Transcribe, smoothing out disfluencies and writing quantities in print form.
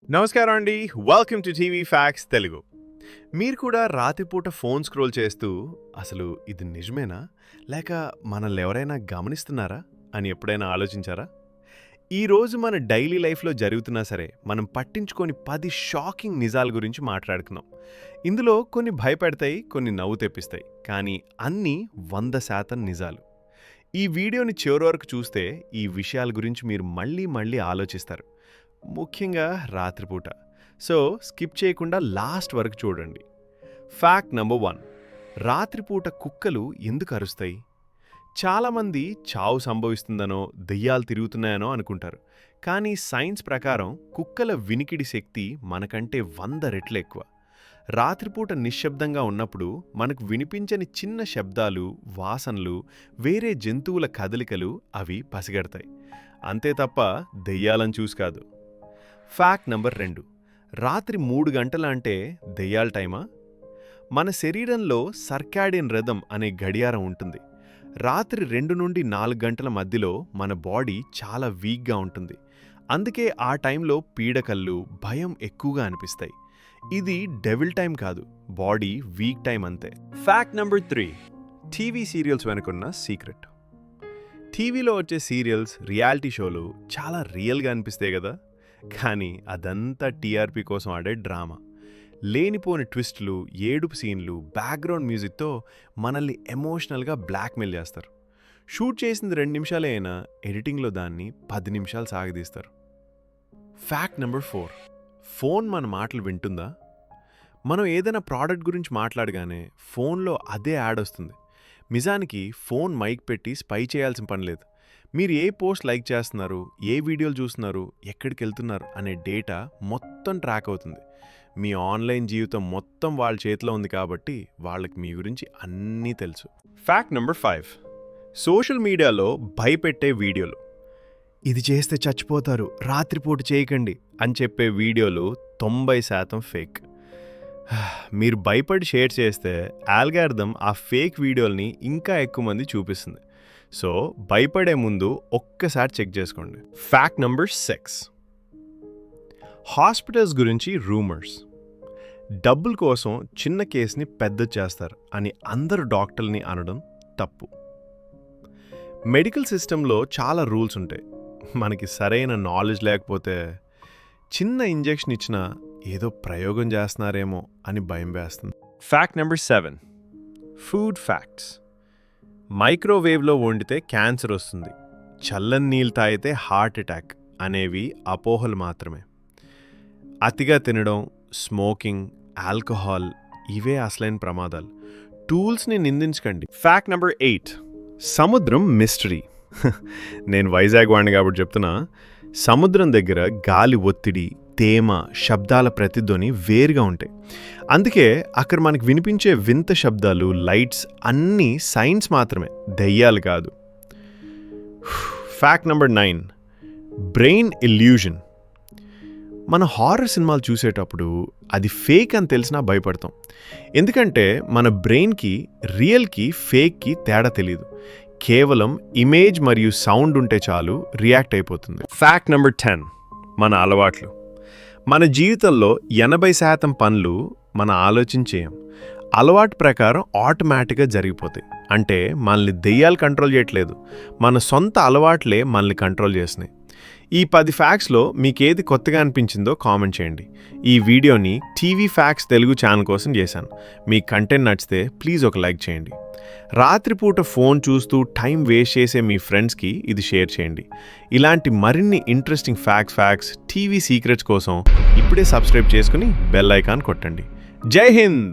నమస్కారం అండి. Welcome to TV facts Telugu. మీరు కూడా రాత్రిపూట ఫోన్ స్క్రోల్ చేస్తూ అసలు ఇది నిజమేనా లేక మనల్ని ఎవరైనా గమనిస్తున్నారా అని ఎప్పుడైనా ఆలోచించారా? ఈరోజు మన డైలీ లైఫ్లో జరుగుతున్నా సరే మనం పట్టించుకొని 10 షాకింగ్ నిజాల గురించి మాట్లాడుకుందాం. ఇందులో కొన్ని భయపెడతాయి, కొన్ని నవ్వు తెప్పిస్తాయి, కానీ అన్నీ 100% నిజాలు. ఈ వీడియోని చివరి వరకు చూస్తే ఈ విషయాల గురించి మీరు మళ్ళీ ఆలోచిస్తారు, ముఖ్యంగా రాత్రిపూట. సో స్కిప్ చేయకుండా లాస్ట్ వరకు చూడండి. ఫ్యాక్ట్ నెంబర్ 1, రాత్రిపూట కుక్కలు ఎందుకు అరుస్తాయి? చాలామంది చావు సంభవిస్తుందనో దెయ్యాలు తిరుగుతున్నాయనో అనుకుంటారు, కానీ సైన్స్ ప్రకారం కుక్కల వినికిడి శక్తి మనకంటే 100 రెట్లు ఎక్కువ. రాత్రిపూట నిశ్శబ్దంగా ఉన్నప్పుడు మనకు వినిపించని చిన్న శబ్దాలు, వాసనలు, వేరే జంతువుల కదలికలు అవి పసిగడతాయి. అంతే తప్ప దెయ్యాలను చూసి కాదు. ఫ్యాక్ట్ నెంబర్ 2, రాత్రి 3 గంటల అంటే దెయ్యాల టైమా? మన శరీరంలో సర్కాడియన్ రిథమ్ అనే గడియారం ఉంటుంది. రాత్రి 2 నుండి 4 గంటల మధ్యలో మన బాడీ చాలా వీక్గా ఉంటుంది. అందుకే ఆ టైంలో పీడకలు, భయం ఎక్కువగా అనిపిస్తాయి. ఇది డెవిల్ టైం కాదు, బాడీ వీక్ టైం అంతే. ఫ్యాక్ట్ నెంబర్ 3, టీవీ సీరియల్స్ వెనుకున్న సీక్రెట్. టీవీలో వచ్చే సీరియల్స్, రియాలిటీ షోలు చాలా రియల్గా అనిపిస్తాయి కదా, కానీ అదంతా టీఆర్పీ కోసం ఆడే డ్రామా. లేనిపోని ట్విస్టులు, ఏడుపు సీన్లు, బ్యాక్గ్రౌండ్ మ్యూజిక్తో మనల్ని ఎమోషనల్గా బ్లాక్మెయిల్ చేస్తారు. షూట్ చేసింది 2 నిమిషాలే అయినా ఎడిటింగ్లో దాన్ని 10 నిమిషాలు సాగదీస్తారు. ఫ్యాక్ట్ నెంబర్ 4, ఫోన్ మన మాటలు వింటుందా? మనం ఏదైనా ప్రోడక్ట్ గురించి మాట్లాడగానే ఫోన్లో అదే యాడ్ వస్తుంది. నిజానికి ఫోన్ మైక్ పెట్టి స్పై చేయాల్సిన పని లేదు. మీరు ఏ పోస్ట్ లైక్ చేస్తున్నారు, ఏ వీడియోలు చూస్తున్నారు, ఎక్కడికి వెళ్తున్నారు అనే డేటా మొత్తం ట్రాక్ అవుతుంది. మీ ఆన్లైన్ జీవితం మొత్తం వాళ్ళ చేతిలో ఉంది కాబట్టి వాళ్ళకి మీ గురించి అన్నీ తెలుసు. ఫ్యాక్ట్ నెంబర్ 5, సోషల్ మీడియాలో భయపెట్టే వీడియోలు. ఇది చేస్తే చచ్చిపోతారు, రాత్రిపూట చేయకండి అని చెప్పే వీడియోలు 90% ఫేక్. మీరు భయపడి షేర్ చేస్తే ఆల్గారిథం ఆ ఫేక్ వీడియోల్ని ఇంకా ఎక్కువ మంది చూపిస్తుంది. సో భయపడే ముందు ఒక్కసారి చెక్ చేసుకోండి. ఫ్యాక్ట్ నెంబర్ 6, హాస్పిటల్స్ గురించి రూమర్స్. డబ్బుల కోసం చిన్న కేసుని పెద్ద చేస్తారు అని అందరు డాక్టర్ని అనడం తప్పు. మెడికల్ సిస్టంలో చాలా రూల్స్ ఉంటాయి. మనకి సరైన నాలెడ్జ్ లేకపోతే చిన్న ఇంజెక్షన్ ఇచ్చినా ఏదో ప్రయోగం చేస్తున్నారేమో అని భయం వేస్తుంది. Fact number 7, food facts. మైక్రోవేవ్లో వండితే క్యాన్సర్ వస్తుంది, చల్లని నీళ్ళు తాగితే హార్ట్ అటాక్ అనేవి అపోహలు మాత్రమే. అతిగా తినడం, స్మోకింగ్, ఆల్కహాల్ ఇవే అసలైన ప్రమాదాలు. టూల్స్ని నిందించకండి. ఫ్యాక్ట్ నెంబర్ 8, సముద్రం మిస్టరీ. నేను వైజాగ్ వాడిని కాబట్టి చెప్తున్నా, సముద్రం దగ్గర గాలి ఒత్తిడి, తేమ, శబ్దాల ప్రతిధ్వని వేరుగా ఉంటాయి. అందుకే అక్కడ మనకు వినిపించే వింత శబ్దాలు, లైట్స్ అన్నీ సైన్స్ మాత్రమే, దెయ్యాలు కాదు. Fact number 9, brain illusion. మన హారర్ సినిమాలు చూసేటప్పుడు అది ఫేక్ అని తెలిసినా భయపడతాం. ఎందుకంటే మన బ్రెయిన్కి రియల్కి ఫేక్కి తేడా తెలియదు. కేవలం ఇమేజ్ మరియు సౌండ్ ఉంటే చాలు రియాక్ట్ అయిపోతుంది. ఫ్యాక్ట్ నెంబర్ 10, మన అలవాట్లు. మన జీవితంలో 80% పనులు మన ఆలోచించేయం, అలవాటు ప్రకారం ఆటోమేటిక్గా జరిగిపోతాయి. అంటే మనల్ని దెయ్యాలు కంట్రోల్ చేయట్లేదు, మన సొంత అలవాట్లే మనల్ని కంట్రోల్ చేసినాయి. ఈ 10 ఫ్యాక్ట్స్లో మీకేది కొత్తగా అనిపించిందో కామెంట్ చేయండి. ఈ వీడియోని టీవీ ఫ్యాక్ట్స్ తెలుగు ఛానల్ కోసం చేశాను. మీ కంటెంట్ నచ్చితే ప్లీజ్ ఒక లైక్ చేయండి. రాత్రిపూట ఫోన్ చూస్తూ టైం వేస్ట్ చేసే మీ ఫ్రెండ్స్కి ఇది షేర్ చేయండి. ఇలాంటి మరిన్ని ఇంట్రెస్టింగ్ ఫ్యాక్ట్స్, టీవీ సీక్రెట్స్ కోసం ఇప్పుడే సబ్స్క్రైబ్ చేసుకుని బెల్ ఐకాన్ కొట్టండి. జై హింద్.